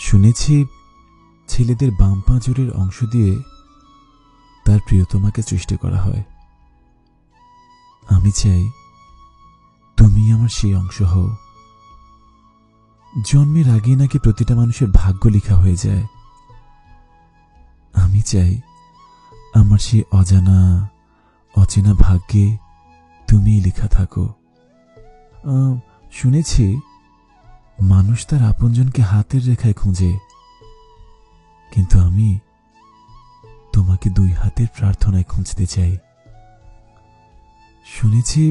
শুনেছি ছেলেদের বাম পাঁজরের অংশ দিয়ে তার প্রিয়তমাকে সৃষ্টি করা হয়। আমি চাই তুমি আমার সেই অংশ হও। জন্মের আগে নাকি প্রতিটা মানুষের ভাগ্য লেখা হয়ে যায়। আমি চাই আমার সেই অজানা অচেনা ভাগ্যে তুমি লেখা থাকো। শুনেছি মানুষ তার আপনজনকে হাতের রেখায় খুঁজে, কিন্তু আমি তোমাকে 2 হাতের প্রার্থনায় খুঁজতে চাই। শুনেছি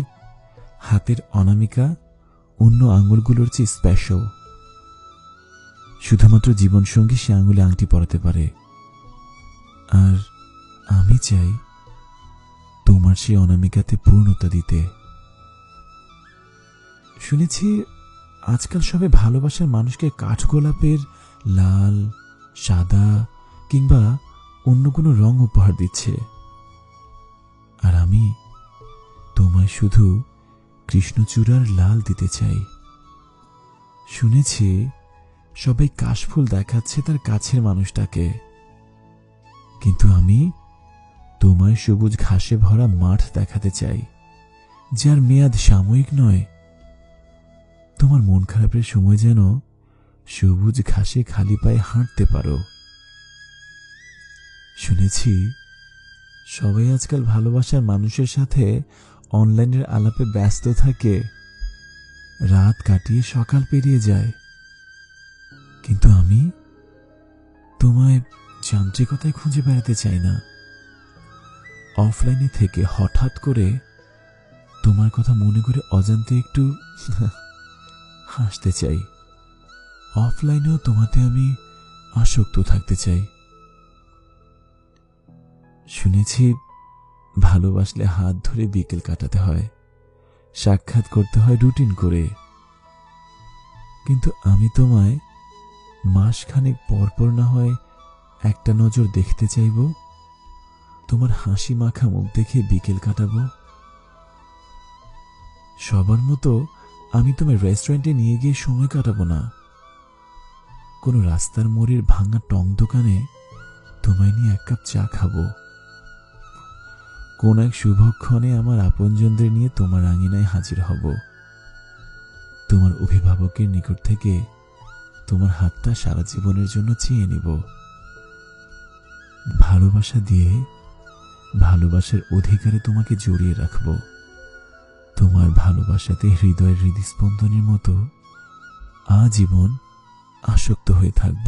হাতের অনামিকা অন্য আঙ্গুলগুলোর চেয়ে স্পেশাল। শুধুমাত্র জীবনসঙ্গী সে আঙ্গুলে আংটি পরাতে পারে। আর আমি চাই তোমার সেই অনামিকাতে পূর্ণতা দিতে। শুনেছি আজকাল সবাই ভালোবাসার মানুষকে কাঠগোলাপের লাল, সাদা কিংবা অন্য কোনো রং উপহার দিচ্ছে, আর আমি তোমায় শুধু কৃষ্ণচূড়ার লাল দিতে চাই। শুনেছি সবাই কাশফুল দেখাচ্ছে তার কাছের মানুষটাকে, কিন্তু আমি তোমায় সবুজ ঘাসে ভরা মাঠ দেখাতে চাই, যার মেয়াদ সাময়িক নয়। তোমার মন খারাপের সময় যেন সবুজ ঘাসে খালি পায়ে হাঁটতে পারো। শুনেছি সবাই আজকাল ভালোবাসার মানুষের সাথে অনলাইনের আলাপে ব্যস্ত থাকে, রাত কাটিয়ে সকাল পেরিয়ে যায়, কিন্তু আমি তোমায় যান্ত্রিকতায় খুঁজে বেড়াতে চাই না। অফলাইনে থেকে হঠাৎ করে তোমার কথা মনে করে অজান্তে একটু হাসতে চাই। অফলাইনেও তোমাতে আমি আসক্ত থাকতে চাই। শুনেছি ভালোবাসলে হাত ধরে বিকেল কাটাতে হয়, সাক্ষাৎ করতে হয় রুটিন করে, কিন্তু আমি তোমায় মাসখানেক পরপর না হয় একটা নজর দেখতে চাইব, তোমার হাসি মাখা মুখ দেখে বিকেল কাটাবো। সবার মতো আমি তোমায় রেস্টুরেন্টে নিয়ে গিয়ে সময় কাটাবো না, কোনো রাস্তার মোড়ের ভাঙা টং দোকানে তোমায় নিয়ে 1 কাপ চা খাবো। কোন এক শুভক্ষণে আমার আপনজনদের নিয়ে তোমার আঙিনায় হাজির হব। তোমার অভিভাবকের নিকট থেকে তোমার হাতটা সারা জীবনের জন্য চেয়ে নিব। ভালোবাসা দিয়ে ভালোবাসার অধিকারে তোমাকে জড়িয়ে রাখব। তোমার ভালোবাসাতে হৃদয়ের হৃদস্পন্দনের মতো আজীবন আসক্ত হয়ে থাকব।